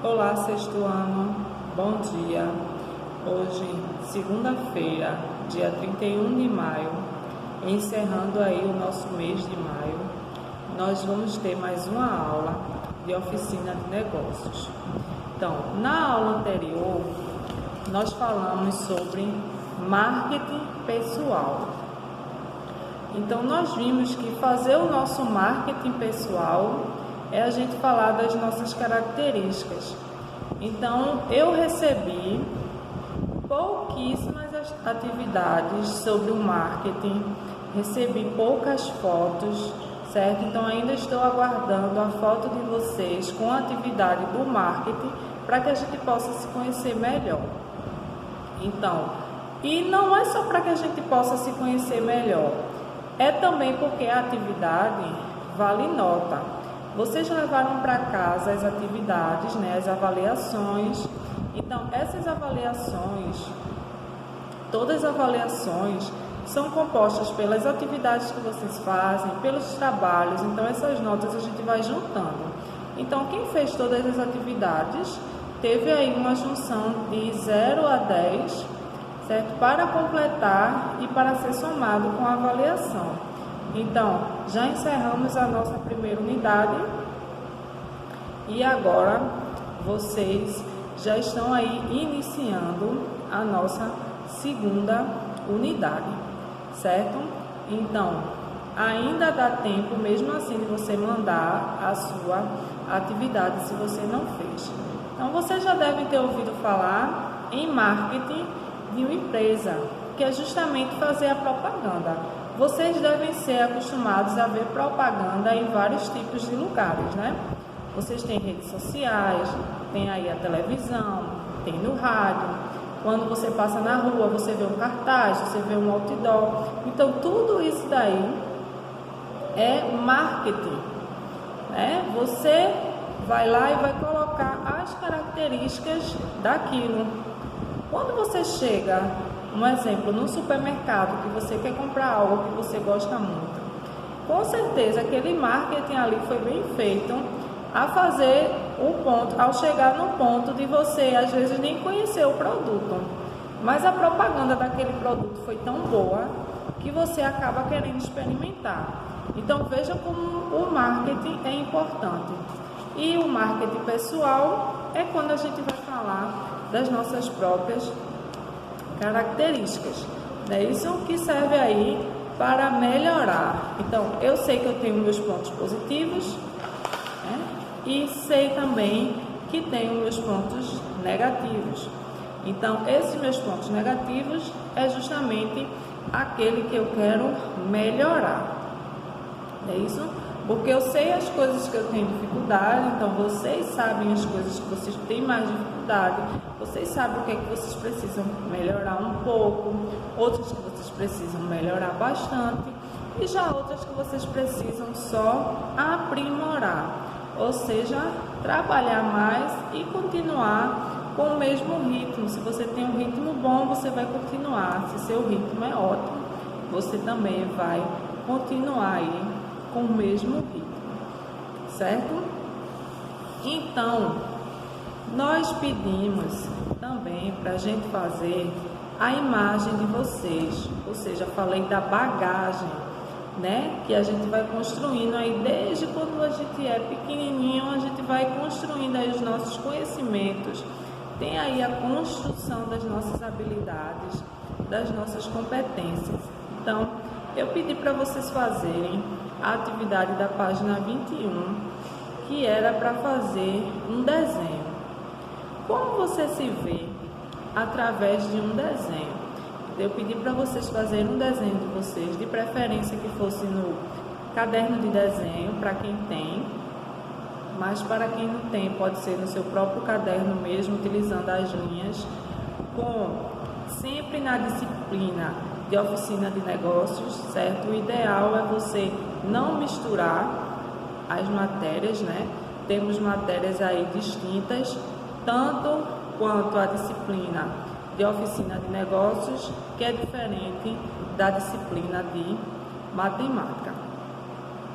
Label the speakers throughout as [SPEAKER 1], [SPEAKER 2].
[SPEAKER 1] Olá, sexto ano, bom dia. Hoje, segunda-feira, dia 31 de maio, encerrando aí o nosso mês de maio, nós vamos ter mais uma aula de oficina de negócios. Então, na aula anterior, nós falamos sobre marketing pessoal. Então, nós vimos que fazer o nosso marketing pessoal é a gente falar das nossas características. Então, eu recebi pouquíssimas atividades sobre o marketing, recebi poucas fotos, certo? Então, ainda estou aguardando a foto de vocês com a atividade do marketing para que a gente possa se conhecer melhor. Então, e não é só para que a gente possa se conhecer melhor, é também porque a atividade vale nota. Vocês levaram para casa as atividades, né, as avaliações. Então, essas avaliações, todas as avaliações são compostas pelas atividades que vocês fazem, pelos trabalhos. Então, essas notas a gente vai juntando. Então, quem fez todas as atividades teve aí uma junção de 0 a 10, certo? Para completar e para ser somado com a avaliação. Então, já encerramos a nossa primeira unidade e agora vocês já estão aí iniciando a nossa segunda unidade, certo? Então, ainda dá tempo, mesmo assim, de você mandar a sua atividade se você não fez. Então, você já deve ter ouvido falar em marketing de uma empresa, que é justamente fazer a propaganda. Vocês devem ser acostumados a ver propaganda em vários tipos de lugares, né? Vocês têm redes sociais, tem aí a televisão, tem no rádio. Quando você passa na rua, você vê um cartaz, você vê um outdoor. Então, tudo isso daí é marketing, né? Você vai lá e vai colocar as características daquilo. Quando você chega, um exemplo, no supermercado, que você quer comprar algo que você gosta muito, com certeza aquele marketing ali foi bem feito a fazer o ponto, ao chegar no ponto de você às vezes nem conhecer o produto, mas a propaganda daquele produto foi tão boa que você acaba querendo experimentar. Então veja como o marketing é importante. E o marketing pessoal é quando a gente vai falar das nossas próprias características. É isso que serve aí para melhorar. Então, eu sei que eu tenho meus pontos positivos, né? E sei também que tenho meus pontos negativos. Então, esses meus pontos negativos é justamente aquele que eu quero melhorar. É isso? Porque eu sei as coisas que eu tenho dificuldade, então vocês sabem as coisas que vocês têm mais dificuldade, vocês sabem o que é que vocês precisam melhorar um pouco, outras que vocês precisam melhorar bastante, e já outras que vocês precisam só aprimorar, ou seja, trabalhar mais e continuar com o mesmo ritmo. Se você tem um ritmo bom, você vai continuar. Se seu ritmo é ótimo, você também vai continuar aí com o mesmo ritmo, certo? Então, nós pedimos também para a gente fazer a imagem de vocês, ou seja, falei da bagagem, né? Que a gente vai construindo aí desde quando a gente é pequenininho, a gente vai construindo aí os nossos conhecimentos, tem aí a construção das nossas habilidades, das nossas competências. Então, eu pedi para vocês fazerem a atividade da página 21, que era para fazer um desenho. Como você se vê através de um desenho? Eu pedi para vocês fazerem um desenho de vocês, de preferência que fosse no caderno de desenho, para quem tem, mas para quem não tem, pode ser no seu próprio caderno mesmo, utilizando as linhas, sempre na disciplina de oficina de negócios, certo? O ideal é você não misturar as matérias, né? Temos matérias aí distintas, tanto quanto a disciplina de oficina de negócios, que é diferente da disciplina de matemática.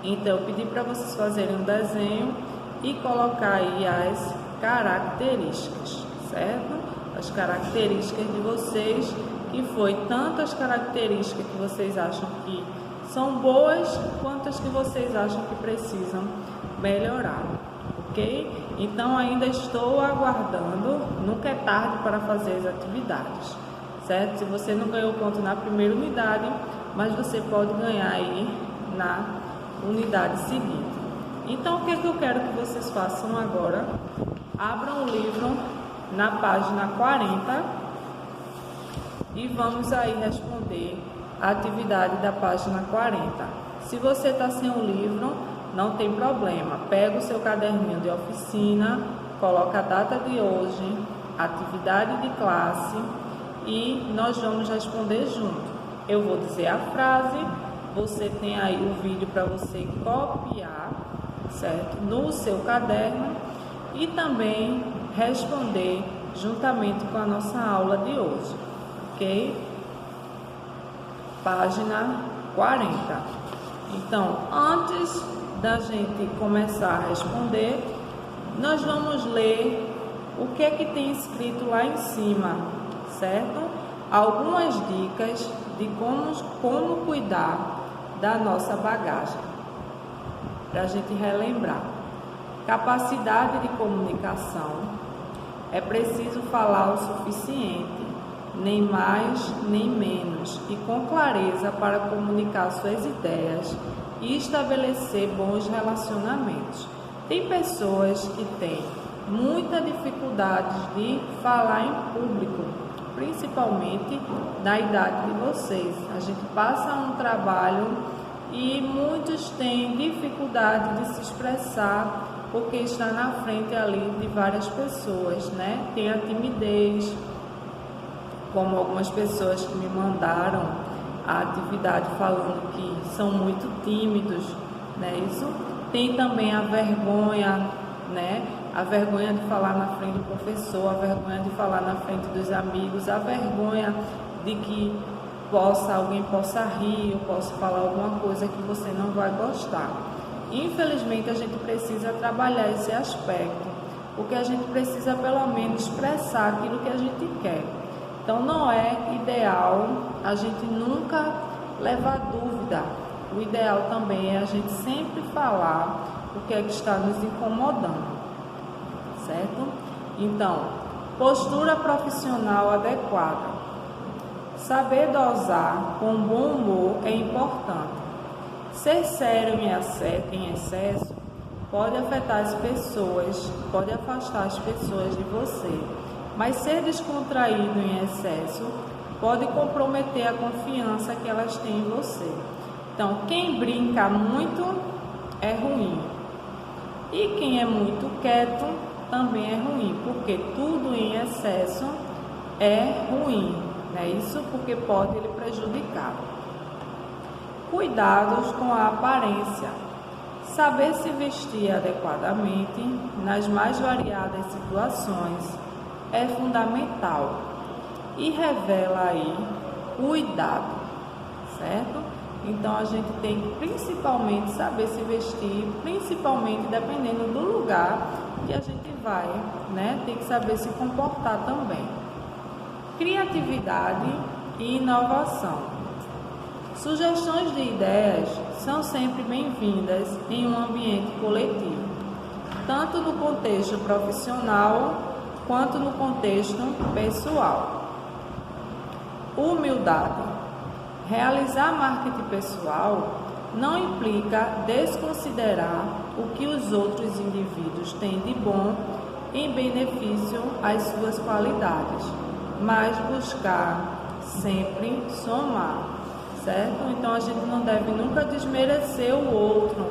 [SPEAKER 1] Então, eu pedi para vocês fazerem um desenho e colocar aí as características, certo? As características de vocês, que foi tanto as características que vocês acham que são boas, quanto as que vocês acham que precisam melhorar, ok? Então ainda estou aguardando, nunca é tarde para fazer as atividades, certo? Se você não ganhou ponto na primeira unidade, mas você pode ganhar aí na unidade seguinte. Então o que é que eu quero que vocês façam agora? Abram o livro na página 40 e vamos aí responder a atividade da página 40. Se você está sem o livro, não tem problema. Pega o seu caderninho de oficina, coloca a data de hoje, atividade de classe e nós vamos responder junto. Eu vou dizer a frase, você tem aí o vídeo para você copiar, certo? No seu caderno e também responder juntamente com a nossa aula de hoje, ok? Página 40. Então, antes da gente começar a responder, nós vamos ler o que é que tem escrito lá em cima, certo? Algumas dicas de como cuidar da nossa bagagem, para a gente relembrar. Capacidade de comunicação. É preciso falar o suficiente, nem mais nem menos, e com clareza para comunicar suas ideias e estabelecer bons relacionamentos. Tem pessoas que têm muita dificuldade de falar em público, principalmente na idade de vocês. A gente passa um trabalho e muitos têm dificuldade de se expressar porque está na frente ali de várias pessoas, né? Tem a timidez, como algumas pessoas que me mandaram a atividade falando que são muito tímidos, né? Isso. Tem também a vergonha, né? A vergonha de falar na frente do professor, a vergonha de falar na frente dos amigos, a vergonha de que alguém possa rir ou possa falar alguma coisa que você não vai gostar. Infelizmente, a gente precisa trabalhar esse aspecto, porque a gente precisa pelo menos expressar aquilo que a gente quer. Então, não é ideal a gente nunca levar dúvida. O ideal também é a gente sempre falar o que é que está nos incomodando, certo? Então, postura profissional adequada. Saber dosar com bom humor é importante. Ser sério em excesso pode afetar as pessoas, pode afastar as pessoas de você. Mas ser descontraído em excesso pode comprometer a confiança que elas têm em você. Então, quem brinca muito é ruim. E quem é muito quieto também é ruim, porque tudo em excesso é ruim, né? Isso porque pode lhe prejudicar. Cuidados com a aparência. Saber se vestir adequadamente nas mais variadas situações é fundamental e revela aí cuidado, certo? Então a gente tem que principalmente saber se vestir, principalmente dependendo do lugar que a gente vai, né? Tem que saber se comportar também. Criatividade e inovação. Sugestões de ideias são sempre bem-vindas em um ambiente coletivo, tanto no contexto profissional quanto no contexto pessoal. Humildade. Realizar marketing pessoal não implica desconsiderar o que os outros indivíduos têm de bom em benefício às suas qualidades, mas buscar sempre somar, certo? Então a gente não deve nunca desmerecer o outro,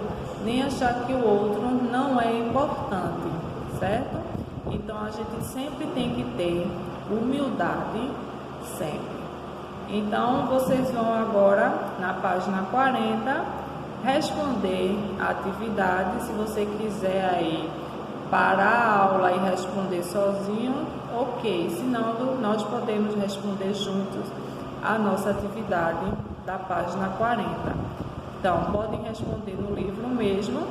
[SPEAKER 1] nem achar que o outro não é importante, certo? Então a gente sempre tem que ter humildade, sempre. Então vocês vão agora na página 40 responder a atividade. Se você quiser aí parar a aula e responder sozinho, ok. Senão nós podemos responder juntos a nossa atividade da página 40. Então podem responder no livro mesmo,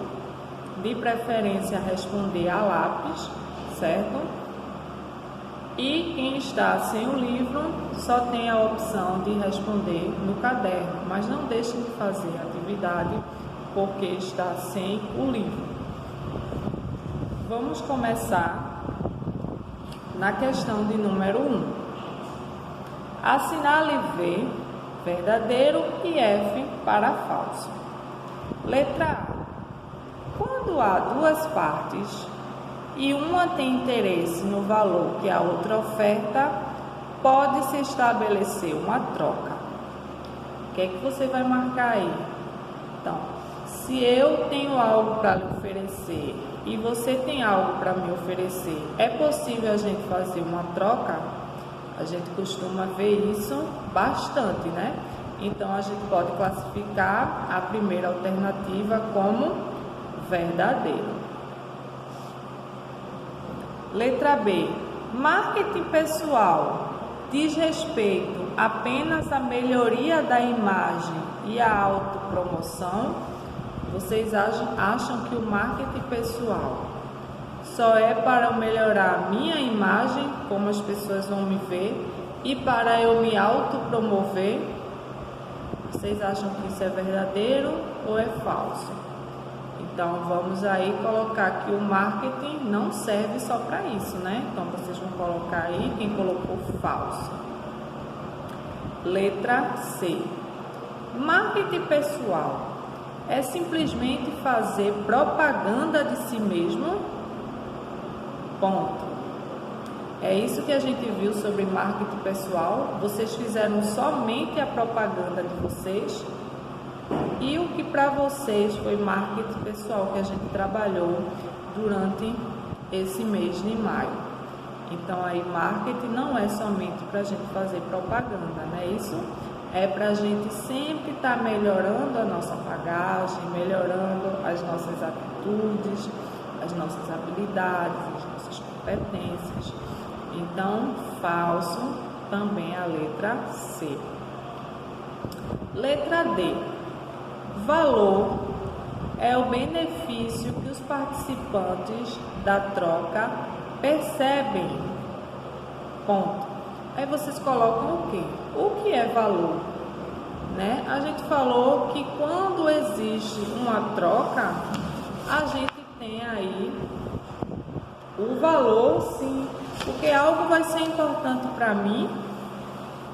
[SPEAKER 1] de preferência responder a lápis, certo? E quem está sem o livro só tem a opção de responder no caderno, mas não deixem de fazer a atividade porque está sem o livro. Vamos começar na questão de número 1. Assinale V, verdadeiro, e F para falso. Letra A. Quando há duas partes e uma tem interesse no valor que a outra oferta, pode-se estabelecer uma troca. O que é que você vai marcar aí? Então, se eu tenho algo para lhe oferecer e você tem algo para me oferecer, é possível a gente fazer uma troca? A gente costuma ver isso bastante, né? Então, a gente pode classificar a primeira alternativa como verdadeiro. Letra B. Marketing pessoal diz respeito apenas à melhoria da imagem e à autopromoção? Vocês acham que o marketing pessoal só é para melhorar a minha imagem, como as pessoas vão me ver, e para eu me autopromover? Vocês acham que isso é verdadeiro ou é falso? Então, vamos aí colocar que o marketing não serve só para isso, né? Então, vocês vão colocar aí quem colocou falso. Letra C. Marketing pessoal é simplesmente fazer propaganda de si mesmo? Ponto. É isso que a gente viu sobre marketing pessoal. Vocês fizeram somente a propaganda de vocês? E o que para vocês foi marketing pessoal que a gente trabalhou durante esse mês de maio? Então, aí, marketing não é somente para a gente fazer propaganda, né? Isso é para a gente sempre estar melhorando a nossa bagagem, melhorando as nossas atitudes, as nossas habilidades, as nossas competências. Então, falso também a letra C. Letra D. Valor é o benefício que os participantes da troca percebem. Ponto. Aí vocês colocam o quê? O que é valor? Né? A gente falou que quando existe uma troca, a gente tem aí o valor, sim, porque algo vai ser importante para mim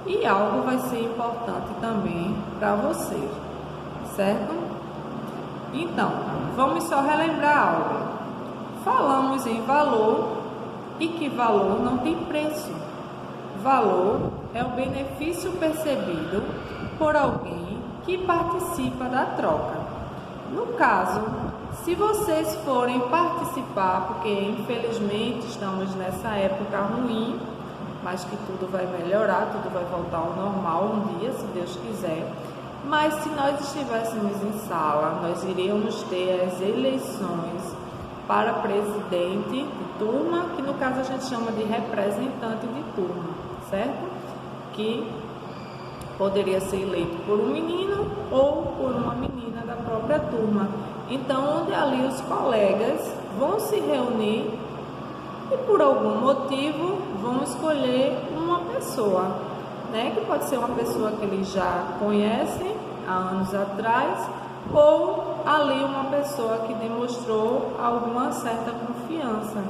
[SPEAKER 1] e algo vai ser importante também para você. Certo? Então, vamos só relembrar algo. Falamos em valor e que valor não tem preço. Valor é o benefício percebido por alguém que participa da troca. No caso, se vocês forem participar, porque infelizmente estamos nessa época ruim, mas que tudo vai melhorar, tudo vai voltar ao normal um dia, se Deus quiser. Mas se nós estivéssemos em sala, nós iríamos ter as eleições para presidente de turma, que no caso a gente chama de representante de turma, certo? Que poderia ser eleito por um menino ou por uma menina da própria turma. Então, onde ali os colegas vão se reunir e por algum motivo vão escolher uma pessoa, né? Que pode ser uma pessoa que eles já conhecem há anos atrás, ou ali uma pessoa que demonstrou alguma certa confiança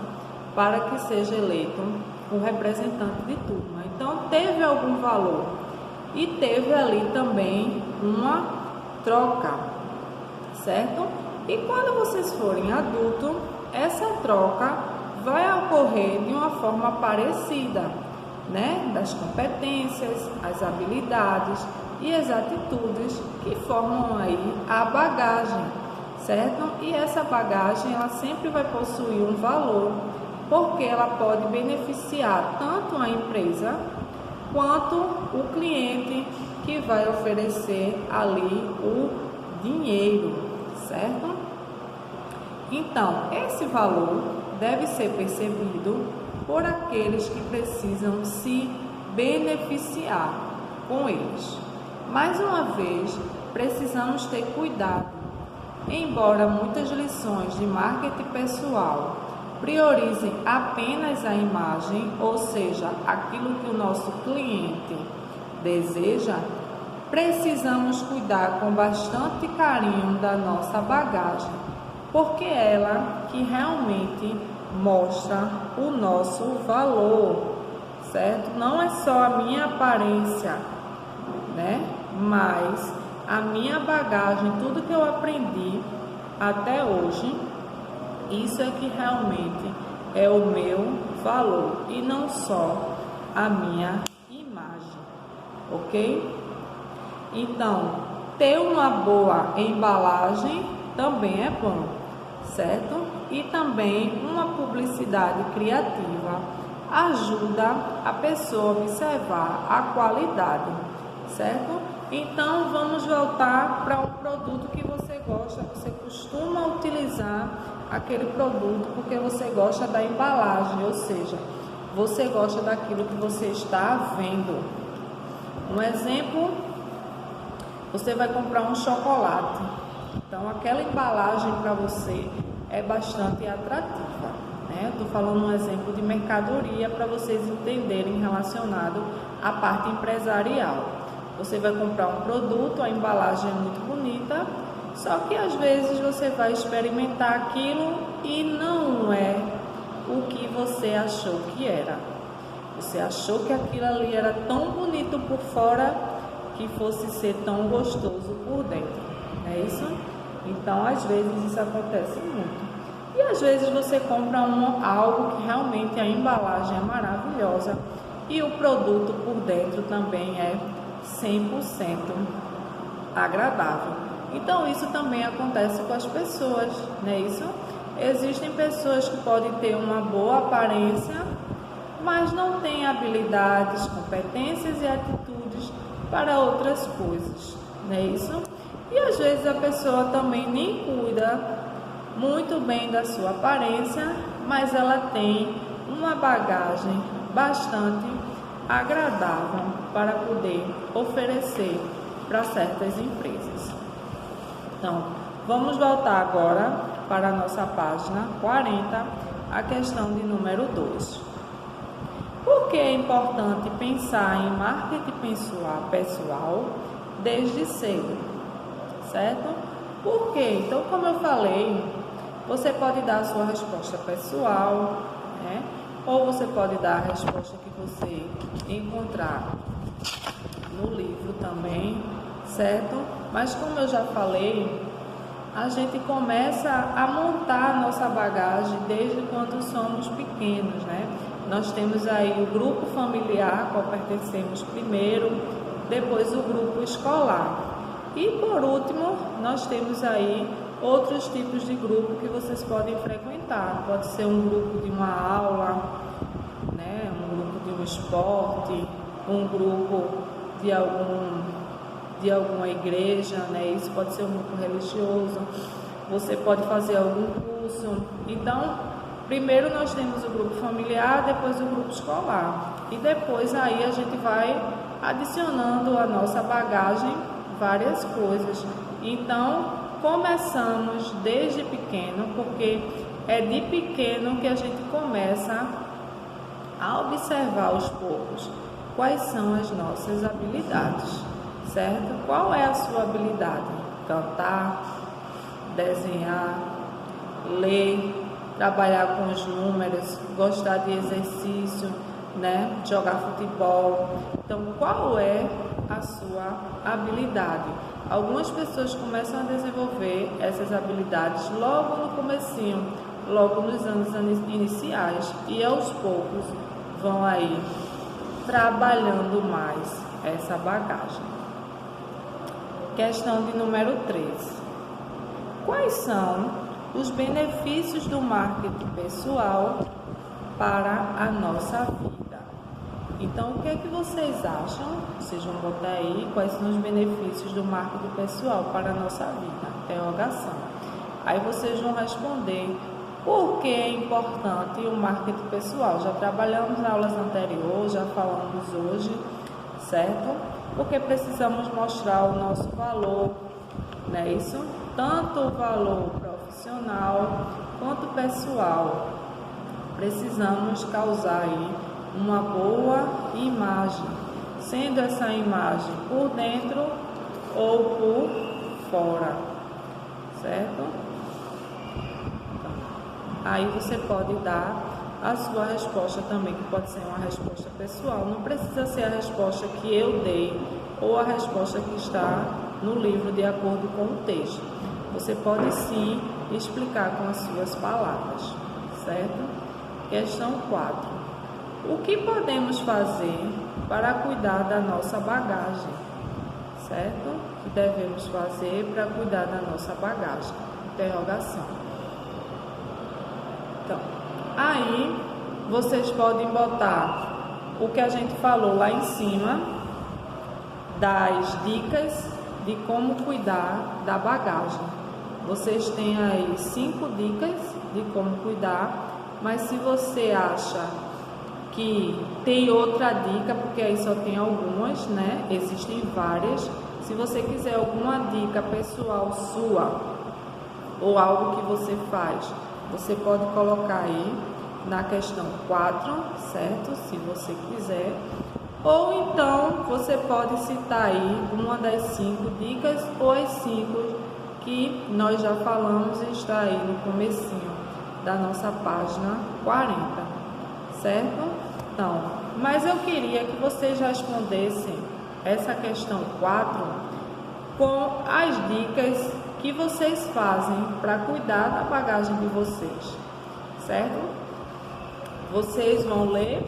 [SPEAKER 1] para que seja eleito o representante de turma. Então, teve algum valor e teve ali também uma troca, certo? E quando vocês forem adultos, essa troca vai ocorrer de uma forma parecida, né? Das competências, as habilidades e as atitudes que formam aí a bagagem, certo? E essa bagagem, ela sempre vai possuir um valor, porque ela pode beneficiar tanto a empresa quanto o cliente que vai oferecer ali o dinheiro, certo? Então, esse valor deve ser percebido por aqueles que precisam se beneficiar com eles. Mais uma vez, precisamos ter cuidado. Embora muitas lições de marketing pessoal priorize apenas a imagem, ou seja, aquilo que o nosso cliente deseja, precisamos cuidar com bastante carinho da nossa bagagem, porque ela que realmente mostra o nosso valor, certo? Não é só a minha aparência, né? Mas a minha bagagem, tudo que eu aprendi até hoje, isso é que realmente é o meu valor e não só a minha imagem, ok? Então, ter uma boa embalagem também é bom, certo? E também uma publicidade criativa ajuda a pessoa a observar a qualidade, certo? Então, vamos voltar para um produto que você gosta, você costuma utilizar aquele produto porque você gosta da embalagem, ou seja, você gosta daquilo que você está vendo. Um exemplo, você vai comprar um chocolate, então aquela embalagem para você é bastante atrativa, né? Estou falando um exemplo de mercadoria para vocês entenderem relacionado à parte empresarial. Você vai comprar um produto, a embalagem é muito bonita, só que às vezes você vai experimentar aquilo e não é o que você achou que era. Você achou que aquilo ali era tão bonito por fora que fosse ser tão gostoso por dentro, não é isso? Então, às vezes isso acontece muito. E às vezes você compra algo que realmente a embalagem é maravilhosa e o produto por dentro também é 100% agradável. Então isso também acontece com as pessoas, não é isso? Existem pessoas que podem ter uma boa aparência, mas não têm habilidades, competências e atitudes para outras coisas, não é isso? E às vezes a pessoa também nem cuida muito bem da sua aparência, mas ela tem uma bagagem bastante agradável para poder oferecer para certas empresas. Então, vamos voltar agora para a nossa página 40, a questão de número 2. Por que é importante pensar em marketing pessoal desde cedo? Certo? Por quê? Então, como eu falei, você pode dar a sua resposta pessoal, né? Ou você pode dar a resposta que você encontrar no livro também, certo? Mas como eu já falei, a gente começa a montar a nossa bagagem desde quando somos pequenos, né? Nós temos aí o grupo familiar, qual pertencemos primeiro, depois o grupo escolar. E por último, nós temos aí outros tipos de grupo que vocês podem frequentar. Pode ser um grupo de uma aula, né? Um grupo de um esporte, um grupo de alguma igreja, né? Isso pode ser um grupo religioso. Você pode fazer algum curso. Então, primeiro nós temos o grupo familiar, depois o grupo escolar. E depois aí a gente vai adicionando à nossa bagagem várias coisas. Então, começamos desde pequeno, porque é de pequeno que a gente começa a observar aos poucos quais são as nossas habilidades, certo? Qual é a sua habilidade? Cantar, desenhar, ler, trabalhar com os números, gostar de exercício, né? Jogar futebol. Então, qual é a sua habilidade? Algumas pessoas começam a desenvolver essas habilidades logo no comecinho, logo nos anos iniciais, e aos poucos vão aí trabalhando mais essa bagagem. Questão de número 3. Quais são os benefícios do marketing pessoal para a nossa vida? Então, o que é que vocês acham? Vocês vão botar aí quais são os benefícios do marketing pessoal para a nossa vida? Interrogação. Aí vocês vão responder por que é importante o marketing pessoal. Já trabalhamos nas aulas anteriores, já falamos hoje, certo? Porque precisamos mostrar o nosso valor, não é isso? Tanto o valor profissional quanto pessoal, precisamos causar aí uma boa imagem, sendo essa imagem por dentro ou por fora, certo? Então, aí você pode dar a sua resposta também, que pode ser uma resposta pessoal, não precisa ser a resposta que eu dei ou a resposta que está no livro de acordo com o texto. Você pode sim explicar com as suas palavras, certo? Questão 4. O que podemos fazer para cuidar da nossa bagagem? Certo? O que devemos fazer para cuidar da nossa bagagem? Interrogação. Então, aí vocês podem botar o que a gente falou lá em cima das dicas de como cuidar da bagagem. Vocês têm aí 5 dicas de como cuidar, mas se você acha que tem outra dica, porque aí só tem algumas, né? Existem várias. Se você quiser alguma dica pessoal sua ou algo que você faz, você pode colocar aí na questão 4, certo? Se você quiser. Ou então você pode citar aí uma das 5 dicas ou as 5 que nós já falamos e está aí no comecinho da nossa página 40, certo? Então, mas eu queria que vocês respondessem essa questão 4 com as dicas que vocês fazem para cuidar da bagagem de vocês, certo? Vocês vão ler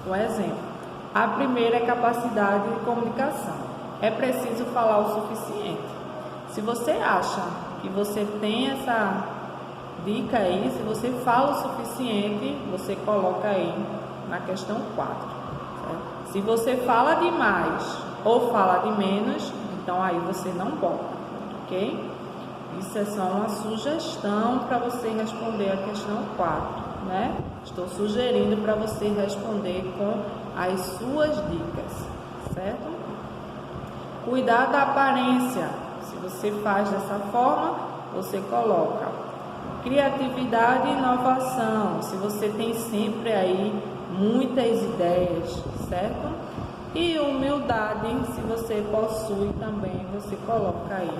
[SPEAKER 1] um exemplo. A primeira é capacidade de comunicação. É preciso falar o suficiente. Se você acha que você tem essa dica aí, se você fala o suficiente, você coloca aí na questão 4. Certo? Se você fala demais ou fala de menos, então aí você não bota, ok? Isso é só uma sugestão para você responder a questão 4, né? Estou sugerindo para você responder com as suas dicas, certo? Cuidar da aparência. Se você faz dessa forma, você coloca criatividade e inovação. Se você tem sempre aí muitas ideias, certo? E humildade, se você possui também, você coloca aí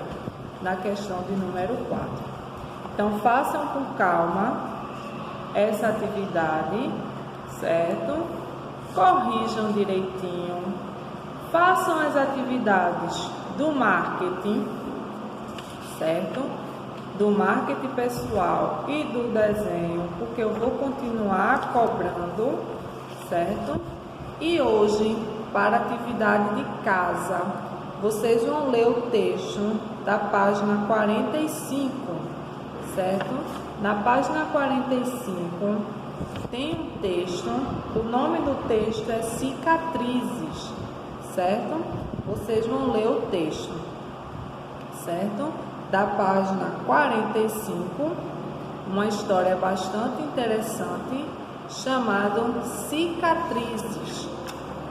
[SPEAKER 1] na questão de número 4. Então, façam com calma essa atividade, certo? Corrijam direitinho. Façam as atividades do marketing, certo? Do marketing pessoal e do desenho, porque eu vou continuar cobrando, certo? E hoje, para a atividade de casa, vocês vão ler o texto da página 45, certo? Na página 45 tem um texto, o nome do texto é Cicatrizes, certo? Vocês vão ler o texto, certo? Da página 45, uma história bastante interessante, chamada Cicatrizes,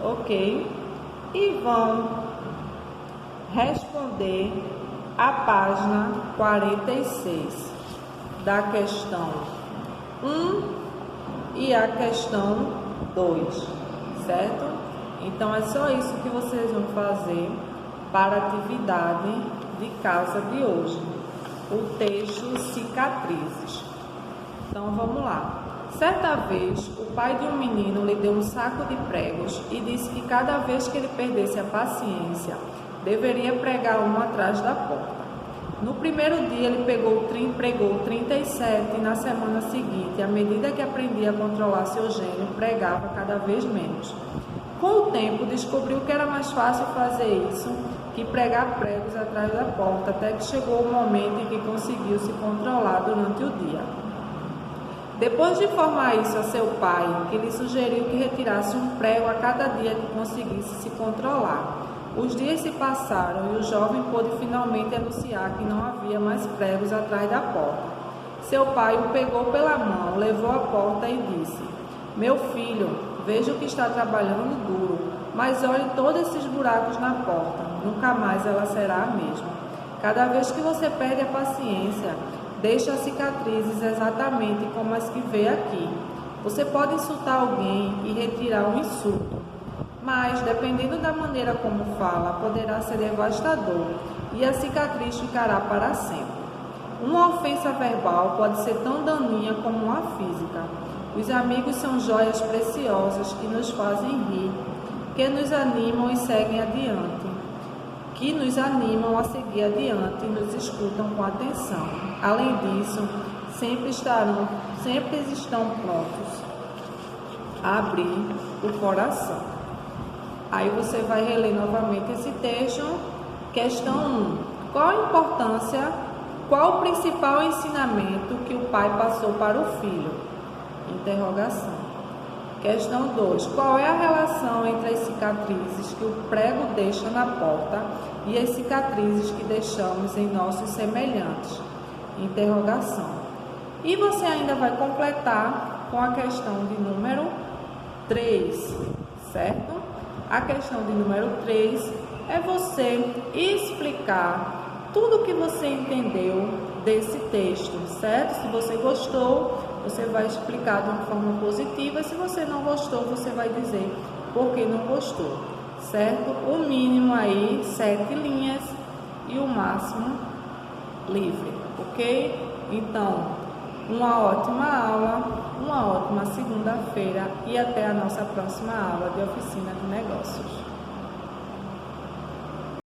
[SPEAKER 1] ok? E vão responder a página 46 da questão 1 e a questão 2, certo? Então é só isso que vocês vão fazer para a atividade de casa de hoje, o texto Cicatrizes. Então vamos lá. Certa vez, o pai de um menino lhe deu um saco de pregos e disse que cada vez que ele perdesse a paciência, deveria pregar um atrás da porta. No primeiro dia ele pregou 37 e na semana seguinte, à medida que aprendia a controlar seu gênio, pregava cada vez menos. Com o tempo, descobriu que era mais fácil fazer isso que pregar pregos atrás da porta, até que chegou o momento em que conseguiu se controlar durante o dia. Depois de informar isso a seu pai, que lhe sugeriu que retirasse um prego a cada dia que conseguisse se controlar. Os dias se passaram e o jovem pôde finalmente anunciar que não havia mais pregos atrás da porta. Seu pai o pegou pela mão, levou à porta e disse: "Meu filho, vejo que está trabalhando duro, mas olhe todos esses buracos na porta, nunca mais ela será a mesma. Cada vez que você perde a paciência, deixa as cicatrizes exatamente como as que vê aqui. Você pode insultar alguém e retirar o insulto, mas, dependendo da maneira como fala, poderá ser devastador e a cicatriz ficará para sempre. Uma ofensa verbal pode ser tão daninha como uma física. Os amigos são joias preciosas que nos fazem rir, que nos animam e seguem adiante, que nos animam a seguir adiante e nos escutam com atenção. Além disso, sempre estão prontos a abrir o coração. Aí você vai reler novamente esse texto. Questão 1. Qual a importância, qual o principal ensinamento que o pai passou para o filho? Interrogação. Questão 2. Qual é a relação entre as cicatrizes que o prego deixa na porta e as cicatrizes que deixamos em nossos semelhantes? Interrogação. E você ainda vai completar com a questão de número 3, certo? A questão de número 3 é você explicar tudo o que você entendeu desse texto, certo? Se você gostou, você vai explicar de uma forma positiva. Se você não gostou, você vai dizer por que não gostou, certo? O mínimo aí 7 linhas e o máximo livre, ok? Então, uma ótima aula, uma ótima segunda-feira e até a nossa próxima aula de oficina de negócios.